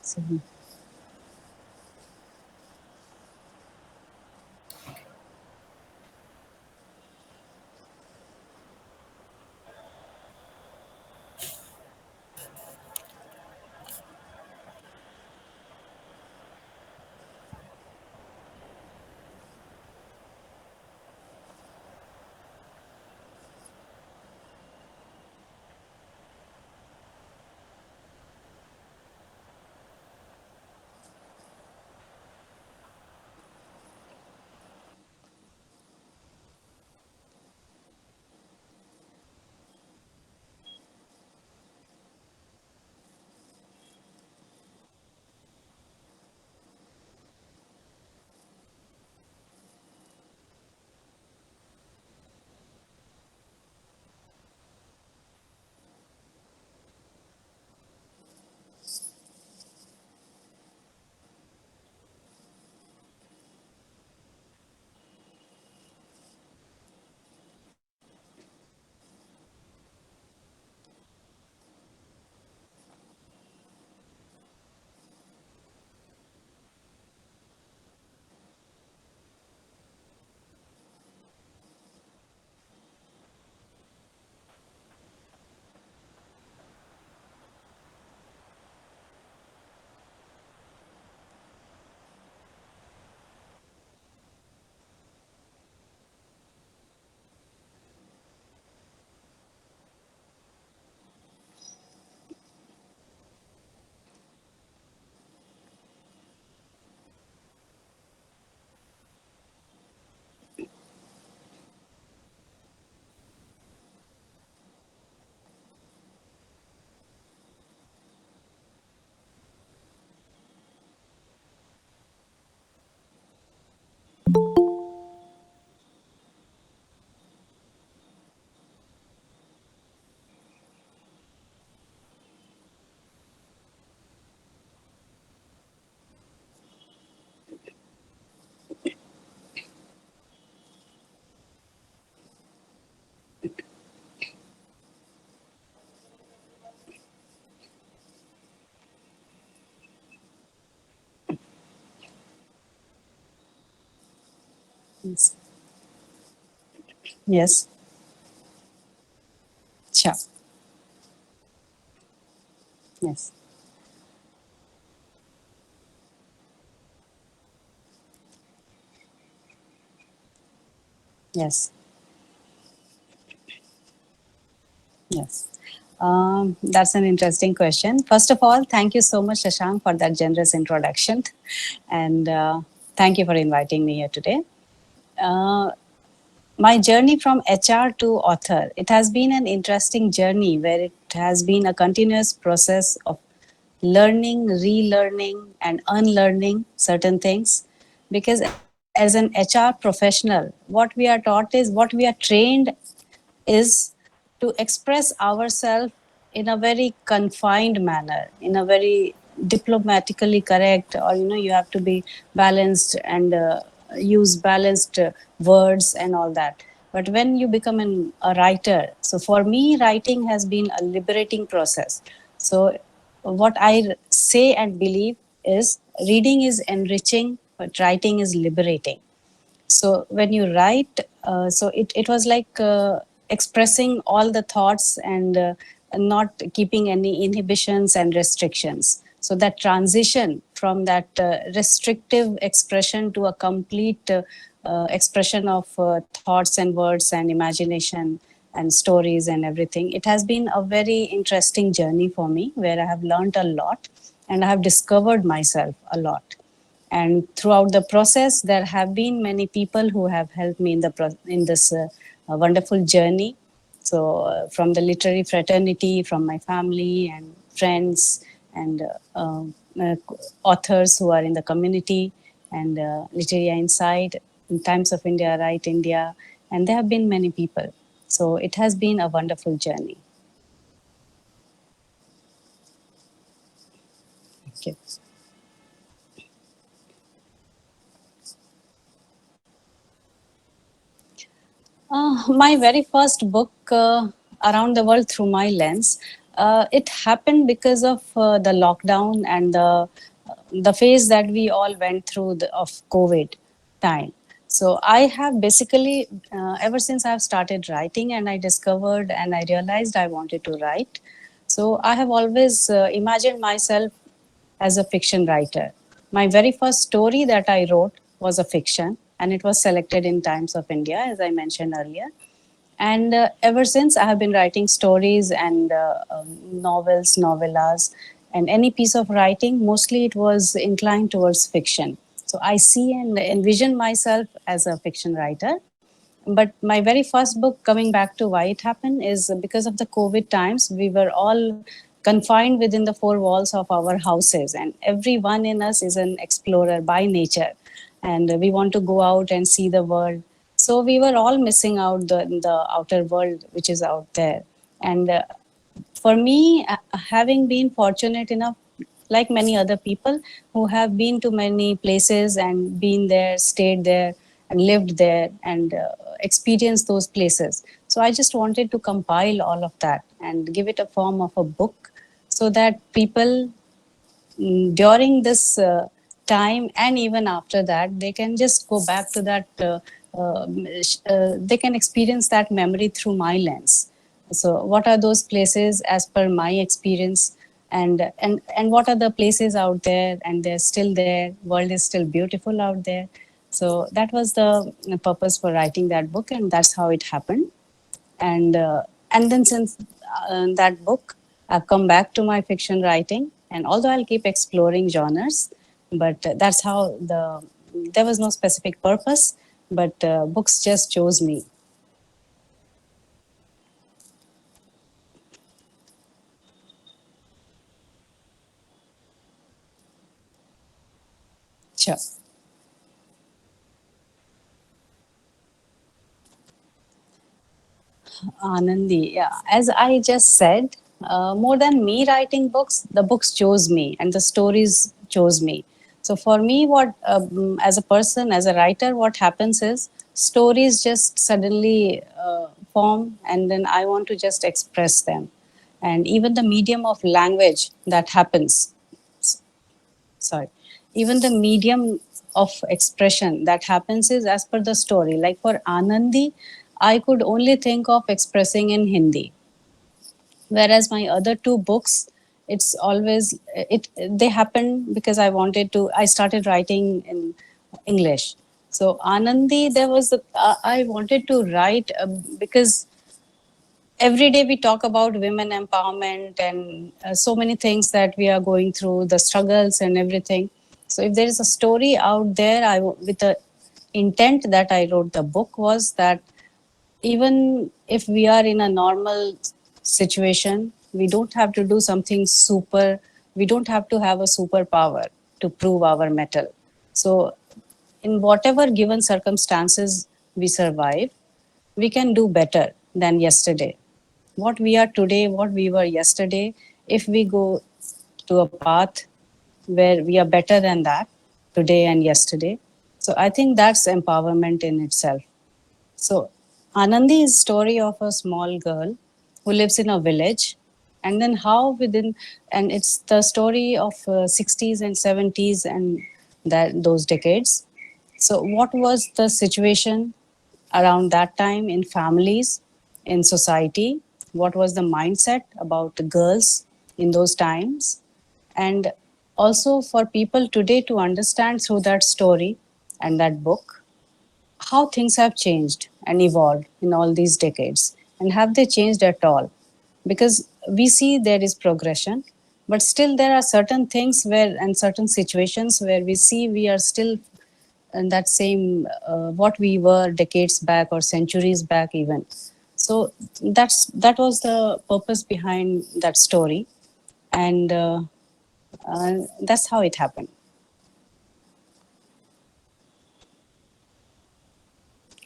So, yes. Yes. Sure. Yes. Yes. Yes. That's an interesting question. First of all, thank you so much, Shashank, for that generous introduction. And thank you for inviting me here today. Uh, my journey from HR to author, it has been an interesting journey where it has been a continuous process of learning, relearning, and unlearning certain things. Because as an HR professional, what we are taught is what we are trained is to express ourselves in a very confined manner, in a very diplomatically correct, or you have to be balanced and use balanced words and all that. But when you become a writer, so for me, writing has been a liberating process. So what I say and believe is reading is enriching, but writing is liberating. So when you write, so it was like expressing all the thoughts and not keeping any inhibitions and restrictions. So that transition from that restrictive expression to a complete expression of thoughts and words and imagination and stories and everything, it has been a very interesting journey for me, where I have learned a lot and I have discovered myself a lot. And throughout the process, there have been many people who have helped me in this wonderful journey. So from the literary fraternity, from my family and friends, and uh, authors who are in the community, and Literia Inside, in Times of India, Write India, and there have been many people. So it has been a wonderful journey. Thank you. My very first book, Around the World Through My Lens, It happened because of the lockdown and the phase that we all went through of COVID time. So I have basically, ever since I've started writing and I discovered and I realized I wanted to write. So I have always imagined myself as a fiction writer. My very first story that I wrote was a fiction, and it was selected in Times of India, as I mentioned earlier. And ever since, I have been writing stories and novels, novellas, and any piece of writing. Mostly, it was inclined towards fiction. So I see and envision myself as a fiction writer. But my very first book, coming back to why it happened, is because of the COVID times. We were all confined within the four walls of our houses, and every one in us is an explorer by nature, and we want to go out and see the world. So we were all missing out the outer world which is out there. And for me, having been fortunate enough, like many other people who have been to many places and been there, stayed there, and lived there, and experienced those places. So I just wanted to compile all of that and give it a form of a book so that people, during this time and even after that, they can just go back to that, they can experience that memory through my lens. So what are those places as per my experience, and what are the places out there, and they're still there, world is still beautiful out there. So that was the purpose for writing that book, and that's how it happened. And then since that book, I've come back to my fiction writing, and although I'll keep exploring genres, but that's how there was no specific purpose, but books just chose me. Sure. Anandi, yeah. As I just said, more than me writing books, the books chose me and the stories chose me. So for me, what as a person, as a writer, what happens is stories just suddenly form, and then I want to just express them. And even the medium of language that happens, sorry, even the medium of expression that happens is as per the story. Like for Anandi, I could only think of expressing in Hindi, whereas my other two books, it's always it they happened because I started writing in English. So Anandi, there was I wanted to write because every day we talk about women empowerment and so many things that we are going through, the struggles and everything. So if there is a story out there, with the intent that I wrote the book was that even if we are in a normal situation, we don't have to do something super, we don't have to have a superpower to prove our mettle. So in whatever given circumstances we survive, we can do better than yesterday. What we are today, what we were yesterday, if we go to a path where we are better than that today and yesterday. So I think that's empowerment in itself. So Anandi is story of a small girl who lives in a village, and then how within, and it's the story of 60s and 70s and that those decades. So what was the situation around that time in families, in society? What was the mindset about the girls in those times? And also for people today to understand through that story and that book how things have changed and evolved in all these decades, and have they changed at all? Because we see there is progression, but still there are certain things where, and certain situations where we see we are still in that same what we were decades back or centuries back even. So that was the purpose behind that story, and that's how it happened.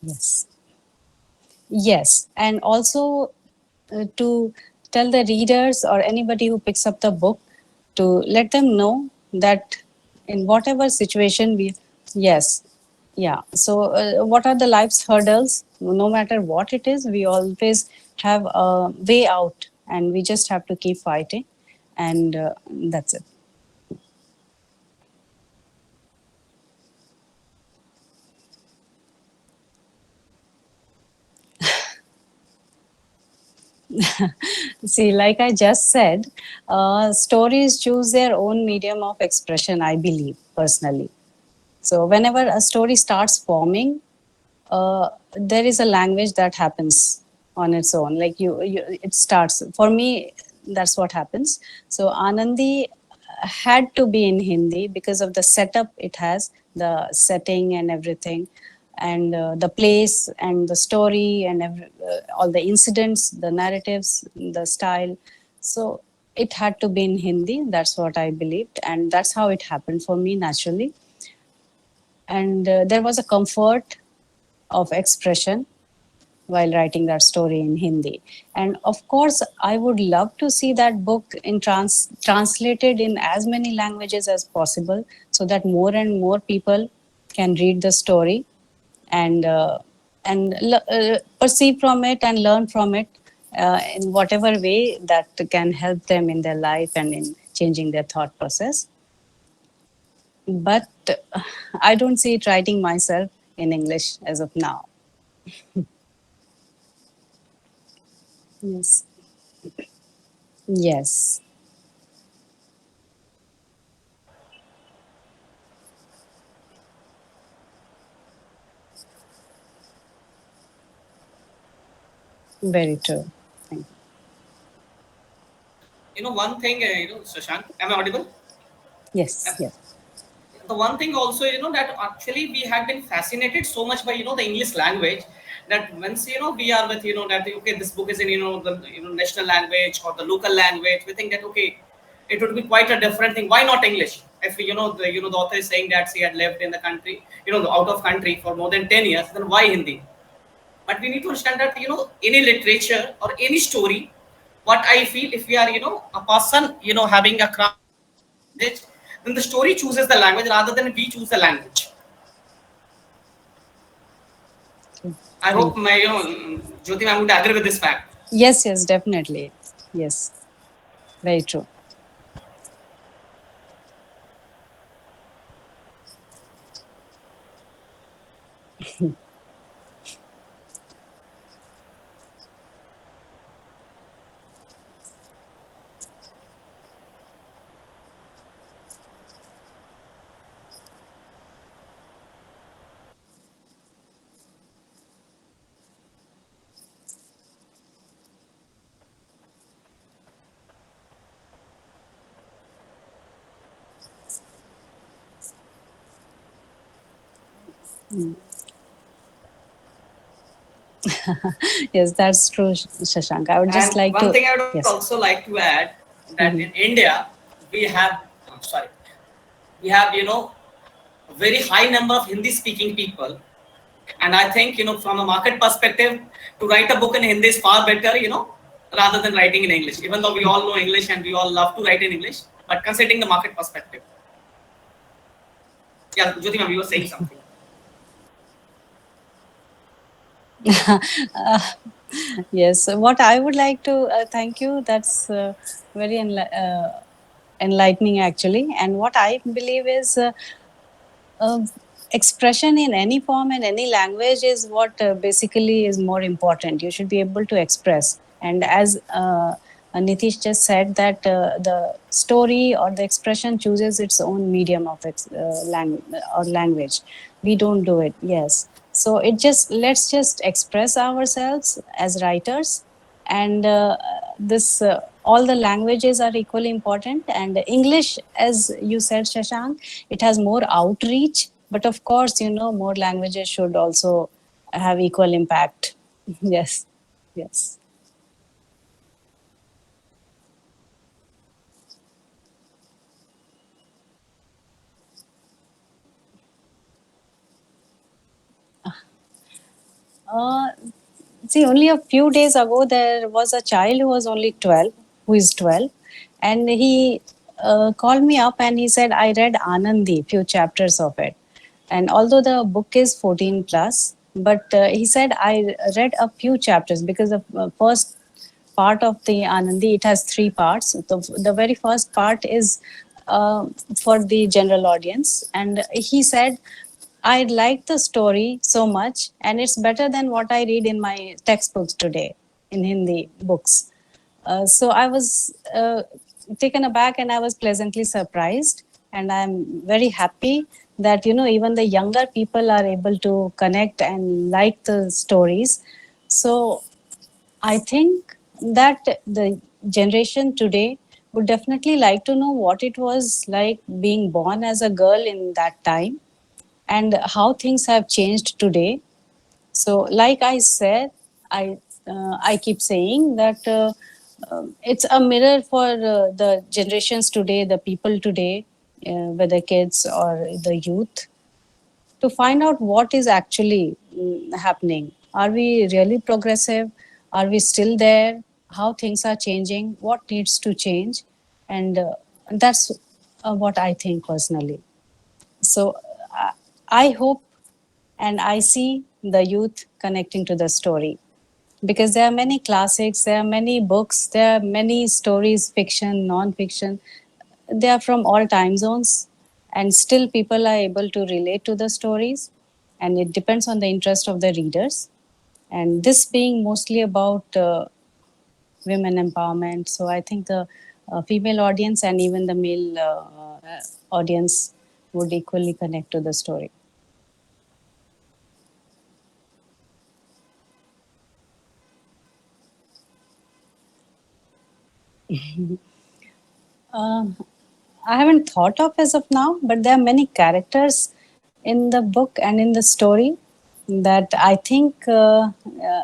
Yes. Yes, and also to tell the readers or anybody who picks up the book, to let them know that in whatever situation we, yes, yeah. So what are the life's hurdles? No matter what it is, we always have a way out and we just have to keep fighting, and that's it. See, like I just said, stories choose their own medium of expression, I believe, personally. So, whenever a story starts forming, there is a language that happens on its own. Like it starts. For me, that's what happens. So, Anandi had to be in Hindi because of the setup it has, the setting and everything, and the place and the story and all the incidents, the narratives, the style. So it had to be in Hindi. That's what I believed, and that's how it happened for me naturally. And there was a comfort of expression while writing that story in Hindi. And of course, I would love to see that book in translated in as many languages as possible, so that more and more people can read the story and perceive from it and learn from it in whatever way that can help them in their life and in changing their thought process. But I don't see it writing myself in English as of now. Yes. Yes. Very true. Thank One thing, Shashank, am I audible? Yes. Yes. The one thing also, that actually we have been fascinated so much by, the English language, that once, we are with, that, okay, this book is in, the, national language or the local language, we think that, okay, it would be quite a different thing. Why not English? If, the author is saying that she had lived in the country, out of country for more than 10 years, then why Hindi? But we need to understand that, any literature or any story, what I feel, if we are, a person, having a craft, then the story chooses the language rather than we choose the language. Okay. I Thank hope you. my, Jyoti ma'am would agree with this fact. Yes. Yes. Definitely. Yes. Very true. Yes, that's true, Shashank. I would just And like one to. thing I would Yes. also like to add, that Mhm. in India we have, sorry, we have, a very high number of Hindi speaking people. And I think, from a market perspective, to write a book in Hindi is far better, rather than writing in English. Even though we all know English and we all love to write in English, but considering the market perspective. Yeah, Jyoti ma'am, you were saying something. Uh, yes. What I would like to thank you. That's very enlightening, actually. And what I believe is uh, expression in any form and any language is what basically is more important. You should be able to express. And as Nitish just said, that the story or the expression chooses its own medium of or language. We don't do it. Yes. So it just let's just express ourselves as writers, and this all the languages are equally important. And English, as you said, Shashank, it has more outreach, but of course, more languages should also have equal impact. Yes. Yes. uh, See, only a few days ago, there was a child who was only 12, who is 12, and he called me up and he said, I read Anandi, few chapters of it. And although the book is 14 plus, but he said, I read a few chapters because the first part of the Anandi, it has three parts. The very first part is for the general audience. And he said, I like the story so much, and it's better than what I read in my textbooks today in Hindi books. So I was taken aback and I was pleasantly surprised. And I'm very happy that, even the younger people are able to connect and like the stories. So I think that the generation today would definitely like to know what it was like being born as a girl in that time and how things have changed today. So, like I said, I keep saying that it's a mirror for the generations today, the people today, whether kids or the youth, to find out what is actually happening. Are we really progressive? Are we still there? How things are changing? What needs to change? And that's what I think personally. So uh, I hope and I see the youth connecting to the story because there are many classics, there are many books, there are many stories, fiction, non-fiction. They are from all time zones, and still people are able to relate to the stories, and it depends on the interest of the readers. And this being mostly about women empowerment, so I think the female audience and even the male audience would equally connect to the story. Um, I haven't thought of as of now, but there are many characters in the book and in the story that I think,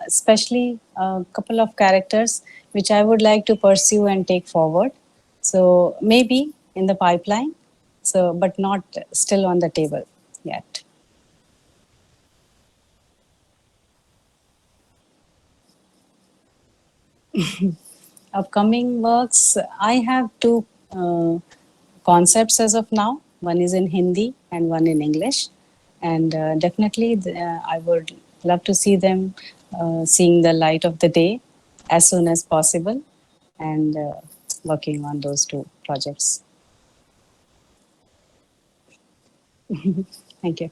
especially a couple of characters which I would like to pursue and take forward. So maybe in the pipeline, so but not still on the table yet. Upcoming works, I have two concepts as of now. One is in Hindi and one in English. And definitely, I would love to see them seeing the light of the day as soon as possible and working on those two projects. Thank you.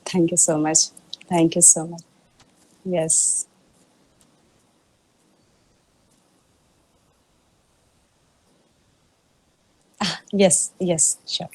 Thank you so much. Thank you so much. Yes. Yes. Yes. Sure.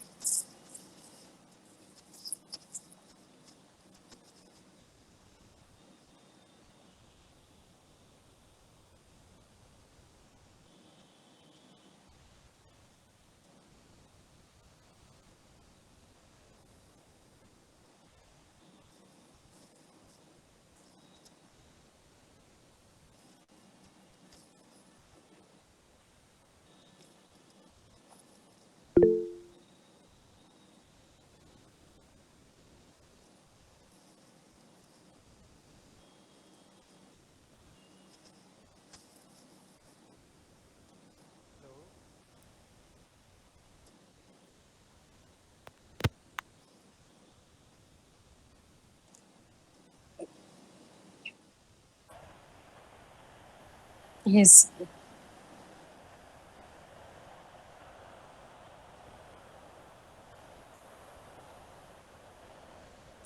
Yes.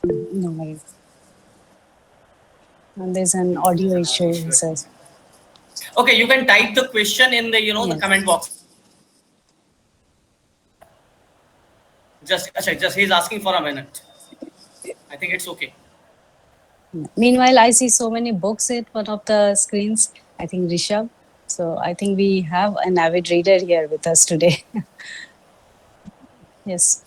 No worries. And there's an audio issue, he says. Okay, you can type the question in the the comment Yes. box. Just he's asking for a minute. I think it's okay. Meanwhile, I see so many books at one of the screens. I think Rishabh. So I think we have an avid reader here with us today. Yes.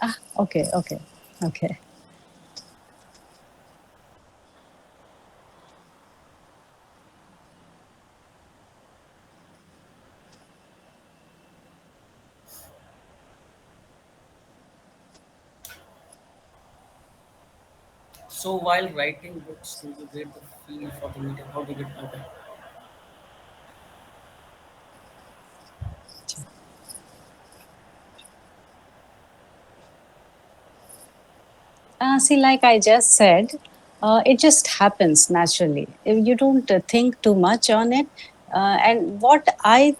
Ah, okay, okay, okay. So while writing books, do you get the feel for the medium? How do you get okay? See, like I just said, it just happens naturally. If you don't think too much on it. And what I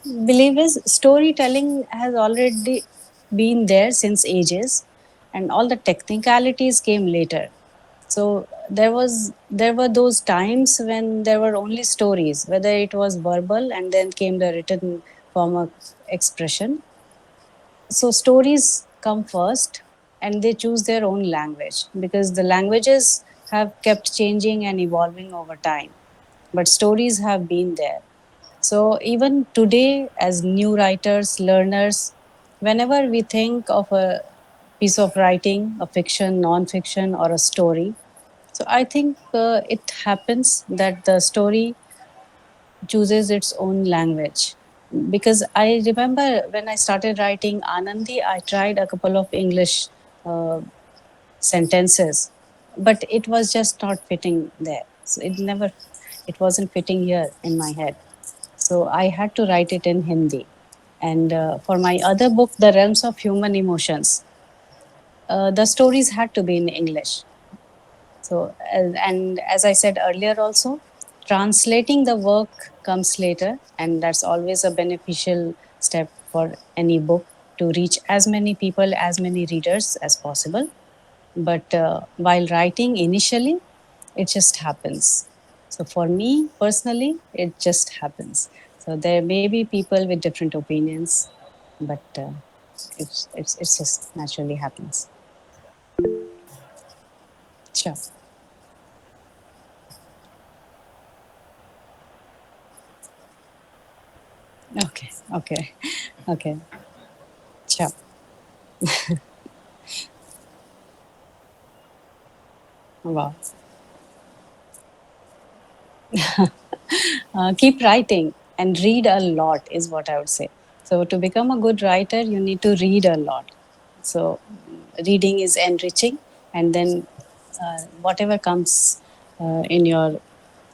believe is storytelling has already been there since ages, and all the technicalities came later. So there were those times when there were only stories, whether it was verbal and then came the written form of expression. So stories come first and they choose their own language because the languages have kept changing and evolving over time, but stories have been there. So even today, as new writers, learners, whenever we think of a piece of writing, a fiction, non-fiction, or a story, so I think it happens that the story chooses its own language. Because I remember when I started writing Anandi, I tried a couple of English uh, sentences, but it was just not fitting there. So it wasn't fitting here in my head. So I had to write it in Hindi. And for my other book, The Realms of Human Emotions, the stories had to be in English. So, and as I said earlier, also, translating the work comes later, and that's always a beneficial step for any book to reach as many people, as many readers as possible. But while writing initially, it just happens. So, for me personally, it just happens. So, there may be people with different opinions, but it's just naturally happens. Sure. Okay. Okay. Okay. Sure. Wow. Keep writing and read a lot, is what I would say. So, to become a good writer, you need to read a lot. So, reading is enriching, and then whatever comes in your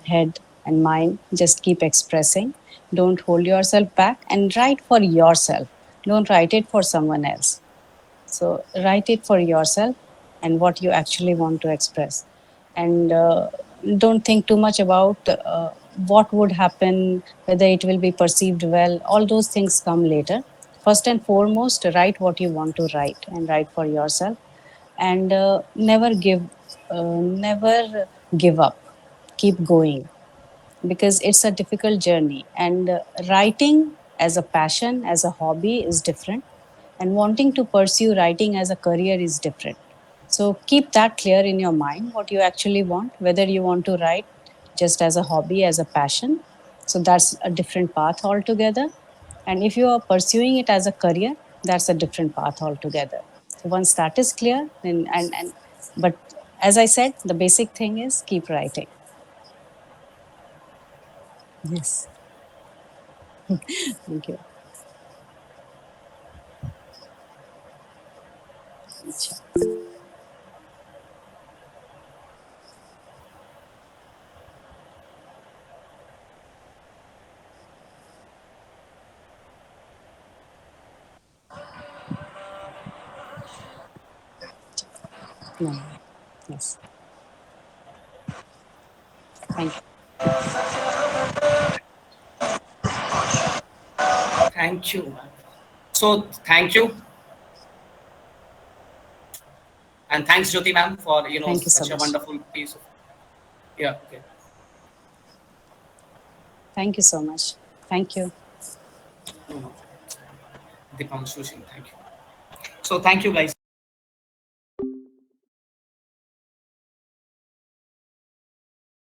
head and mind, just keep expressing. Don't hold yourself back and write for yourself. Don't write it for someone else. So write it for yourself and what you actually want to express. And don't think too much about what would happen, whether it will be perceived well. All those things come later. First and foremost, write what you want to write and write for yourself. And never give up. Keep going because it's a difficult journey. And writing as a passion, as a hobby is different, and wanting to pursue writing as a career is different. So keep that clear in your mind what you actually want, whether you want to write just as a hobby, as a passion. So that's a different path altogether. And if you are pursuing it as a career, that's a different path altogether. So once that is clear, then and but as I said, the basic thing is keep writing. Yes. Thank you. Sure. No. Yes. Thank you. Thank you. So thank you, and thanks Jyoti ma'am for Thank you so such a much. wonderful piece of, yeah, okay. Thank you so much. Thank you. No, no. Dipanshu Singh, thank you. So thank you guys.